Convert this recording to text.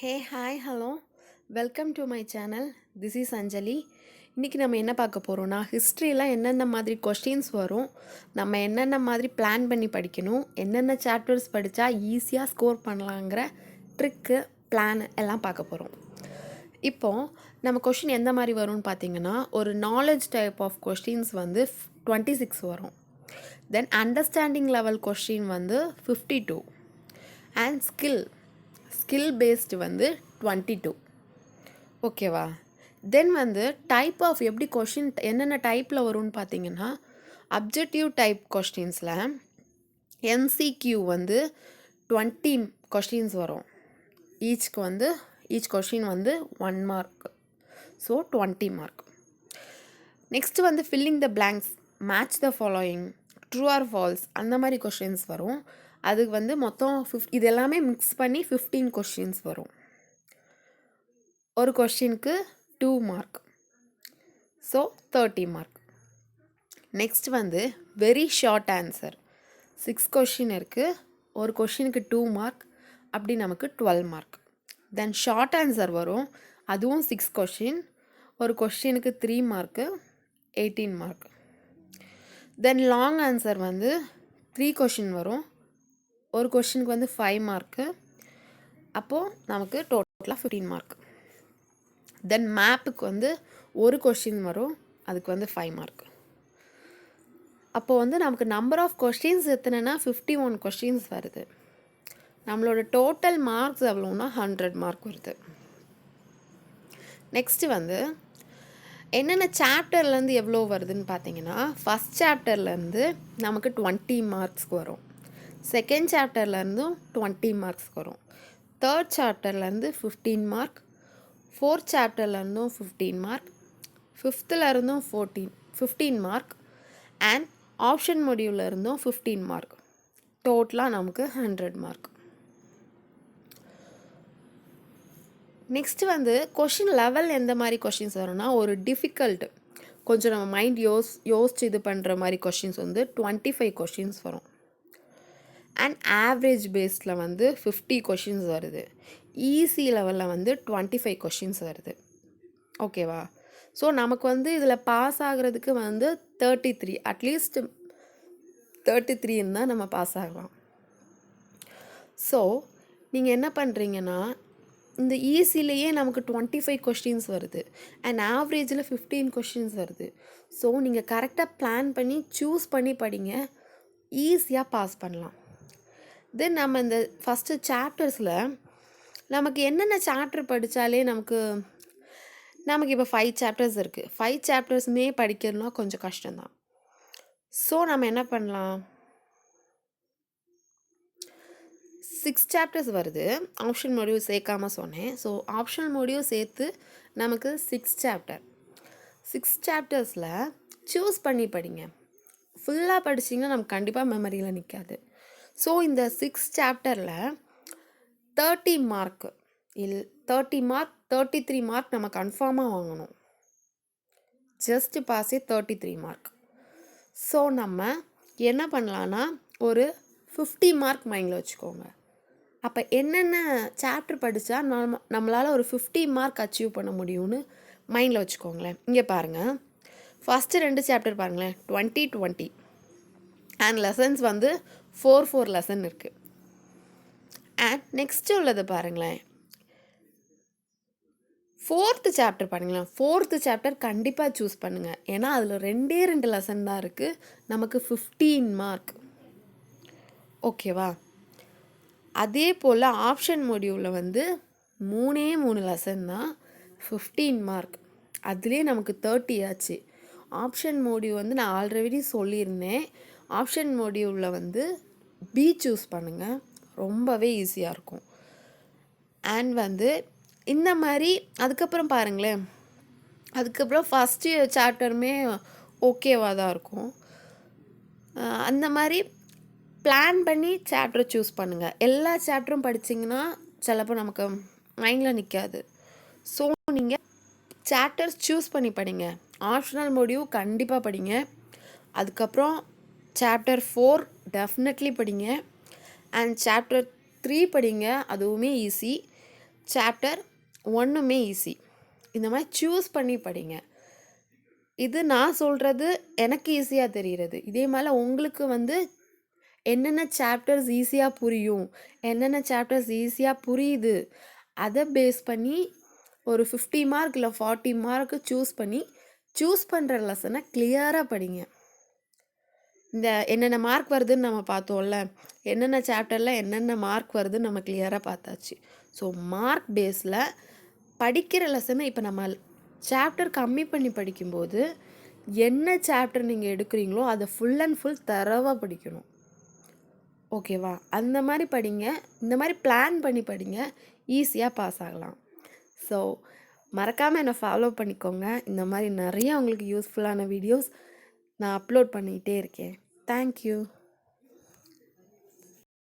Hey hi hello welcome to my channel. This is Anjali. இன்றைக்கி நம்ம என்ன பார்க்க போகிறோம்னா, ஹிஸ்ட்ரியில் என்னென்ன மாதிரி கொஸ்டின்ஸ் வரும், நம்ம என்னென்ன மாதிரி பிளான் பண்ணி படிக்கணும், என்னென்ன சாப்டர்ஸ் படித்தா ஈஸியாக ஸ்கோர் பண்ணலாங்கிற ட்ரிக்கு பிளான் எல்லாம் பார்க்க போகிறோம். இப்போது நம்ம கொஷின் எந்த மாதிரி வரும்னு பார்த்தீங்கன்னா, ஒரு நாலேஜ் டைப் ஆஃப் கொஸ்டின்ஸ் வந்து 26 வரும். தென் அண்டர்ஸ்டாண்டிங் லெவல் கொஸ்டின் வந்து 52 அண்ட் ஸ்கில் பேஸ்டு வந்து 22. ஓகேவா? தென் வந்து டைப் ஆஃப் எப்படி கொஷின் என்னென்ன டைப்பில் வரும்னு பார்த்தீங்கன்னா, அப்ஜெக்டிவ் டைப் கொஸ்டின்ஸில் எம்சிக்யூ வந்து 20 கொஸ்டின்ஸ் வரும். ஈச் கொஷின் வந்து 1 மார்க். So 20 mark. நெக்ஸ்ட் வந்து filling the blanks, match the following, true or false அந்த மாதிரி கொஷின்ஸ் வரும். அதுக்கு வந்து மொத்தம் இது எல்லாமே மிக்ஸ் பண்ணி 15 கொஷின்ஸ் வரும். ஒரு கொஷினுக்கு 2 மார்க். So 30 mark. நெக்ஸ்ட் வந்து வெரி ஷார்ட் ஆன்சர் 6 கொஷின் இருக்குது. ஒரு கொஷினுக்கு 2 மார்க், அப்படி நமக்கு 12 மார்க். தென் ஷார்ட் ஆன்சர் வரும், அதுவும் 6 கொஷின், ஒரு கொஷினுக்கு 3 மார்க்கு, 18 மார்க். தென் லாங் ஆன்சர் வந்து 3 கொஷின் வரும், ஒரு கொஷினுக்கு வந்து 5 மார்க்கு, அப்போது நமக்கு டோட்டலாக 15 மார்க். தென் மேப்புக்கு வந்து ஒரு கொஷின் வரும், அதுக்கு வந்து 5 மார்க். அப்போது வந்து நமக்கு நம்பர் ஆஃப் கொஸ்டின்ஸ் எத்தனைனா 51 கொஸ்டின்ஸ் வருது. நம்மளோட டோட்டல் மார்க்ஸ் எவ்வளோன்னா 100 மார்க் வருது. நெக்ஸ்ட்டு வந்து என்னென்ன சாப்டர்லேருந்து எவ்வளோ வருதுன்னு பார்த்தீங்கன்னா, ஃபஸ்ட் சாப்டர்லேருந்து நமக்கு 20 மார்க்ஸ்க்கு வரும், செகண்ட் சாப்டர்லேருந்தும் 20 மார்க்ஸ்க்கு வரும், தேர்ட் சாப்டர்லேருந்து 15 மார்க், ஃபோர்த் சாப்டர்லேருந்தும் 15 மார்க், ஃபிஃப்த்துலேருந்தும் 15 மார்க், அண்ட் ஆப்ஷன் மொடியூலில் இருந்தும் 15 மார்க். டோட்டலாக நமக்கு 100 மார்க். நெக்ஸ்ட் வந்து கொஷின் லெவல் எந்த மாதிரி கொஷின்ஸ் வரும்னா, ஒரு டிஃபிகல்ட் கொஞ்சம் நம்ம மைண்ட் யோசிச்சு இது பண்ணுற மாதிரி கொஷின்ஸ் வந்து 25 கொஷின்ஸ் வரும். அண்ட் ஆவரேஜ் பேஸில் வந்து 50 கொஷின்ஸ் வருது. ஈஸி லெவலில் வந்து 25 கொஷின்ஸ் வருது. ஓகேவா? ஸோ நமக்கு வந்து இதில் பாஸ் ஆகிறதுக்கு வந்து 33, அட்லீஸ்ட் 33 தான் நம்ம பாஸ் ஆகலாம். ஸோ நீங்கள் என்ன பண்ணுறீங்கன்னா, இந்த ஈஸிலேயே நமக்கு 25 கொஸ்டின்ஸ் வருது அண்ட் ஆவரேஜில் 15 கொஸ்டின்ஸ் வருது. ஸோ நீங்கள் கரெக்டாக பிளான் பண்ணி சூஸ் பண்ணி படிங்க, ஈஸியாக பாஸ் பண்ணலாம். தென் நம்ம இந்த ஃபஸ்ட்டு சாப்டர்ஸில் நமக்கு என்னென்ன சாப்டர் படித்தாலே நமக்கு இப்போ 5 சாப்டர்ஸ் இருக்குது. 5 சாப்டர்ஸுமே படிக்கிறதுனா கொஞ்சம் கஷ்டம்தான். ஸோ நம்ம என்ன பண்ணலாம், 6 சாப்டர்ஸ் வருது, ஆப்ஷன் மொடியூல் சேர்க்காமல் சொன்னேன். ஸோ ஆப்ஷன் மொடியூல் சேர்த்து நமக்கு 6 சாப்டர்ஸில் சூஸ் பண்ணி படிங்க. ஃபுல்லாக படிச்சிங்கன்னா நமக்கு கண்டிப்பாக மெமரியில் நிற்காது. ஸோ இந்த 6 சாப்டரில் 30 மார்க் 33 மார்க் நம்ம கன்ஃபார்மாக வாங்கணும். Just பாஸே 33 mark. ஸோ நம்ம என்ன பண்ணலான்னா, ஒரு 50 மார்க் மைண்டில் வச்சுக்கோங்க. அப்போ என்னென்ன சாப்டர் படித்தா நம்மளால் ஒரு 50 மார்க் அச்சீவ் பண்ண முடியும்னு மைண்டில் வச்சுக்கோங்களேன். இங்கே பாருங்கள், ஃபஸ்ட்டு 2 சாப்டர் பாருங்களேன், 20 அண்ட் லெசன்ஸ் வந்து 4 லெசன் இருக்குது. அண்ட் நெக்ஸ்ட்டு உள்ளது பாருங்களேன், 4th சாப்டர் பாருங்களேன். 4th சாப்டர் கண்டிப்பாக சூஸ் பண்ணுங்கள், ஏன்னா அதில் 2 லெசன் தான் இருக்குது, நமக்கு 15 மார்க். ஓகேவா? அதே போல் ஆப்ஷன் மொடியூலில் வந்து 3 லெசன் தான், 15 மார்க். அதுலேயே நமக்கு 30 ஆச்சு. ஆப்ஷன் மொடியூல் வந்து நான் ஆல்ரெடி சொல்லியிருந்தேன், ஆப்ஷன் மொடியூலில் வந்து பி சூஸ் பண்ணுங்கள், ரொம்பவே ஈஸியாக இருக்கும். அண்ட் வந்து இந்த மாதிரி அதுக்கப்புறம் பாருங்களேன், அதுக்கப்புறம் ஃபஸ்ட்டு சாப்டருமே ஓகேவாக தான் இருக்கும். அந்த மாதிரி பிளான் பண்ணி சாப்டரை சூஸ் பண்ணுங்கள். எல்லா சாப்டரும் படிச்சிங்கன்னா சிலப்போ நமக்கு மைண்டில் நிற்காது. ஸோ நீங்கள் சாப்டர்ஸ் சூஸ் பண்ணி படிங்க. ஆப்ஷனல் மொடியூல் கண்டிப்பாக படிங்க. அதுக்கப்புறம் சாப்டர் 4 டெஃபினெட்லி படிங்க. அண்ட் சாப்டர் 3 படிங்க, அதுவுமே ஈஸி. சாப்டர் ஒன்றுமே ஈஸி. இந்த மாதிரி சூஸ் பண்ணி படிங்க. இது நான் சொல்கிறது எனக்கு ஈஸியாக தெரிகிறது. இதே மாதிரி உங்களுக்கு வந்து என்னென்ன சாப்டர்ஸ் ஈஸியாக புரியும், என்னென்ன சாப்டர்ஸ் ஈஸியாக புரியுது, அதை பேஸ் பண்ணி ஒரு 50 மார்க் இல்லை 40 மார்க்கு சூஸ் பண்ணுற லெசனை கிளியராக படிங்க. இந்த என்னென்ன மார்க் வருதுன்னு நம்ம பார்த்தோம்ல, என்னென்ன சாப்டரில் என்னென்ன மார்க் வருதுன்னு நம்ம கிளியராக பார்த்தாச்சு. ஸோ மார்க் பேஸில் படிக்கிற லெசனை இப்போ நம்ம சாப்டர் கம்மி பண்ணி படிக்கும்போது என்ன சாப்டர் நீங்கள் எடுக்கிறீங்களோ அதை ஃபுல் அண்ட் ஃபுல் தரவாக படிக்கணும். ஓகேவா? அந்த மாதிரி படிங்க. இந்த மாதிரி பிளான் பண்ணி படிங்க. ஈஸியாக பாஸ் ஆகலாம். ஸோ மறக்காமல் என்னை ஃபாலோ பண்ணிக்கோங்க. இந்த மாதிரி நிறைய உங்களுக்கு யூஸ்ஃபுல்லான வீடியோஸ் நான் அப்லோட் பண்ணிகிட்டே இருக்கேன். தேங்க்யூ.